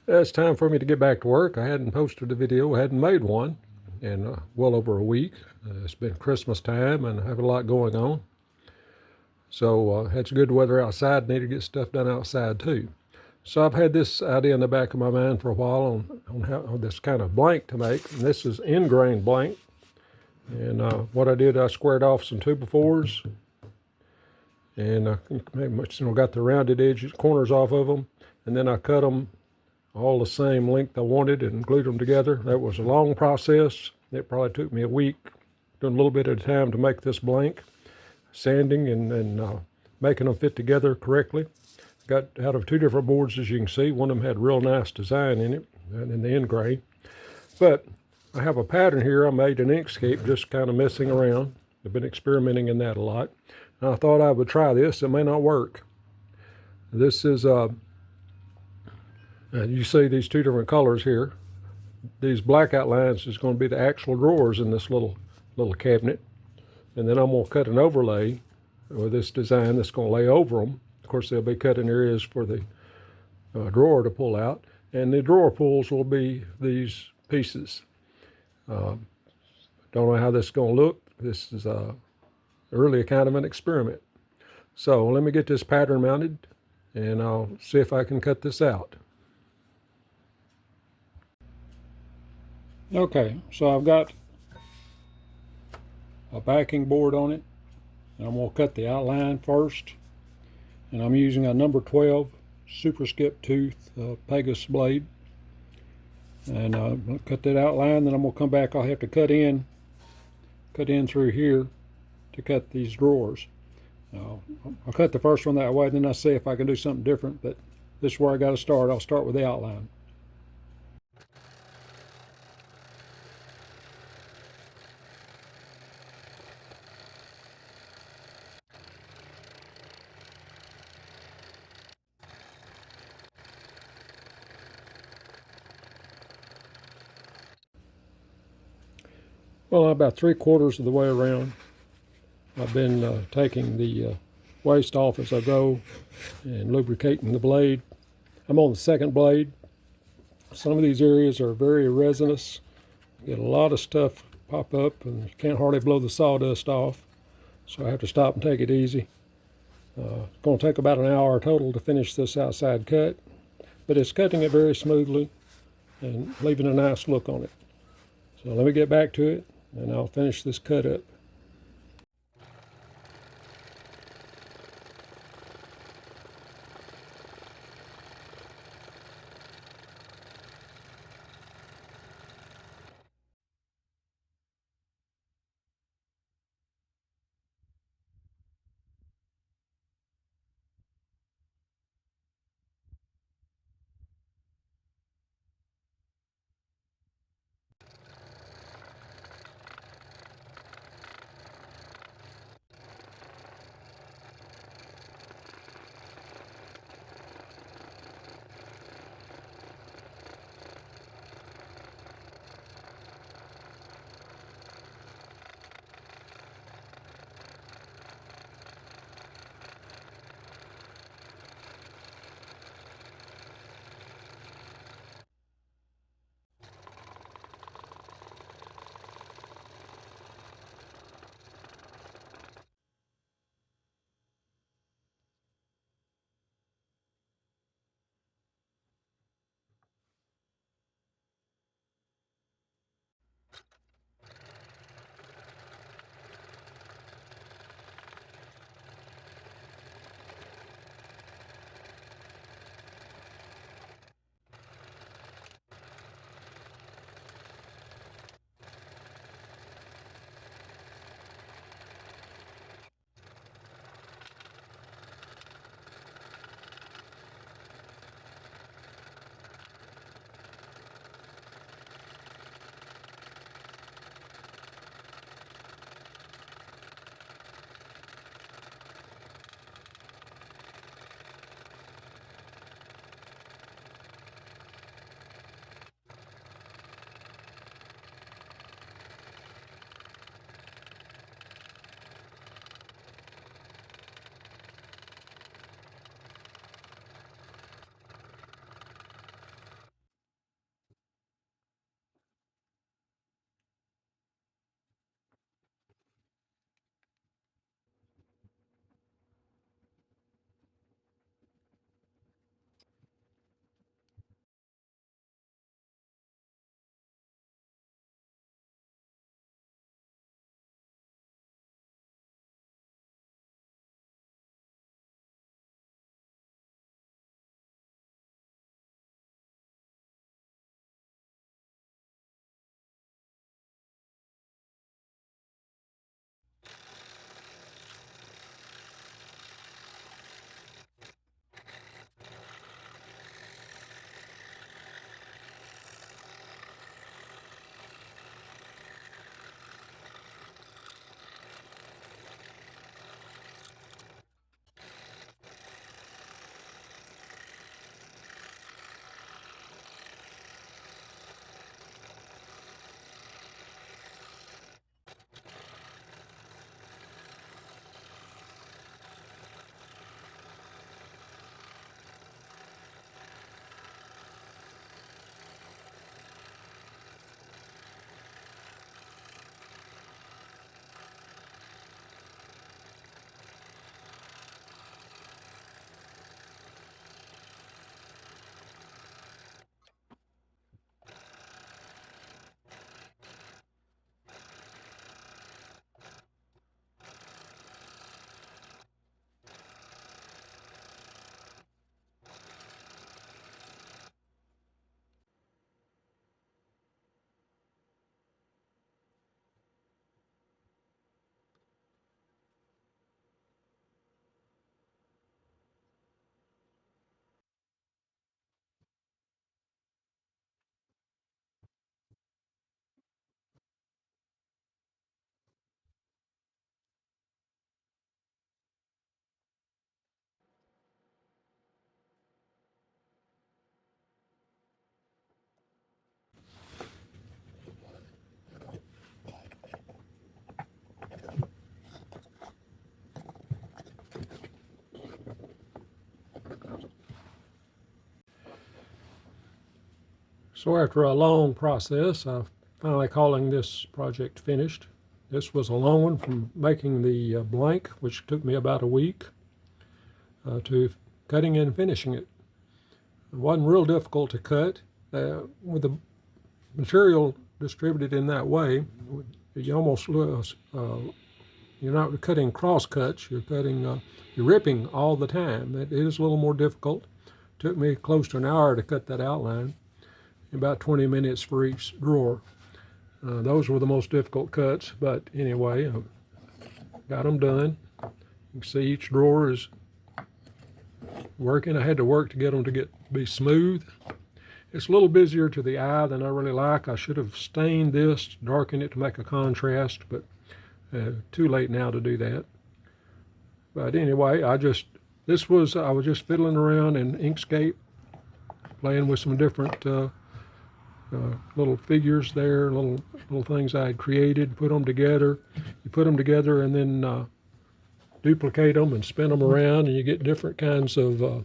It's time for me to get back to work. I hadn't posted a video, hadn't made one in well over a week. It's been Christmas time and I have a lot going on. So it's good weather outside. Need to get stuff done outside too. So I've had this idea in the back of my mind for a while on how on this kind of blank to make. And this is ingrain blank. And what I did, I squared off some 2x4s and got the rounded edges, corners off of them. And then I cut them all the same length I wanted and glued them together. That was a long process. It probably took me a week, doing a little bit at a time to make this blank, sanding and making them fit together correctly. Got out of 2 different boards, as you can see. One of them had real nice design in it, and in the end grain. But I have a pattern here I made in Inkscape, just kind of messing around. I've been experimenting in that a lot. And I thought I would try this. It may not work. This is you see these 2 different colors here. These black outlines is going to be the actual drawers in this little cabinet. And then I'm going to cut an overlay with this design that's going to lay over them. Of course, they'll be cut in areas for the drawer to pull out. And the drawer pulls will be these pieces. Don't know how this is going to look. This is really a kind of an experiment. So let me get this pattern mounted and I'll see if I can cut this out. Okay, so I've got a backing board on it, and I'm going to cut the outline first. And I'm using a number 12 super skip tooth Pegas blade. And I'm going to cut that outline, then I'm going to come back. I'll have to cut in through here to cut these drawers. Now, I'll cut the first one that way, then I'll see if I can do something different, but this is where I got to start. I'll start with the outline. Well, I'm about 3/4 of the way around. I've been taking the waste off as I go and lubricating the blade. I'm on the second blade. Some of these areas are very resinous. You get a lot of stuff pop up and you can't hardly blow the sawdust off. So I have to stop and take it easy. It's going to take about an hour total to finish this outside cut, but it's cutting it very smoothly and leaving a nice look on it. So let me get back to it and I'll finish this cut up. So after a long process, I'm finally calling this project finished. This was a long one, from making the blank, which took me about a week, to cutting and finishing it. It wasn't real difficult to cut. With the material distributed in that way, you almost you're not cutting cross cuts. You're ripping all the time. It is a little more difficult. It took me close to an hour to cut that outline. About 20 minutes for each drawer. Those were the most difficult cuts, but anyway, got them done. You can see each drawer is working. I had to work to get them to be smooth. It's a little busier to the eye than I really like. I should have stained this, darkened it to make a contrast, but too late now to do that. But anyway, I was just fiddling around in Inkscape, playing with some different little figures there, little things I had created, put them together. You put them together and then duplicate them and spin them around, and you get different kinds of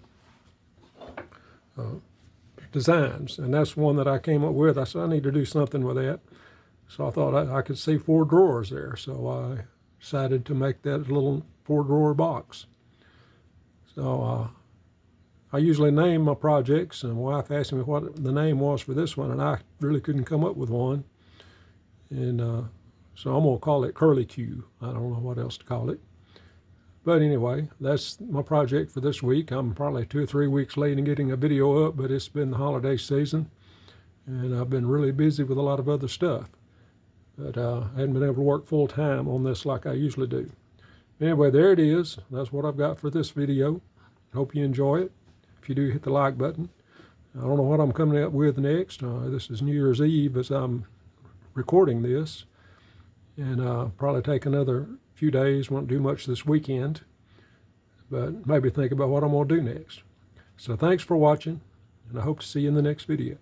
designs. And that's one that I came up with. I said I need to do something with that. So I thought I could see 4 drawers there. So I decided to make that little 4-drawer box. So I usually name my projects, and my wife asked me what the name was for this one, and I really couldn't come up with one. And so I'm going to call it Curly Q. I don't know what else to call it. But anyway, that's my project for this week. I'm probably 2 or 3 weeks late in getting a video up, but it's been the holiday season, and I've been really busy with a lot of other stuff. But I hadn't been able to work full time on this like I usually do. Anyway, there it is. That's what I've got for this video. Hope you enjoy it. If you do, hit the like button. I don't know what I'm coming up with next. This is New Year's Eve as I'm recording this. And probably take another few days. Won't do much this weekend. But maybe think about what I'm going to do next. So thanks for watching, and I hope to see you in the next video.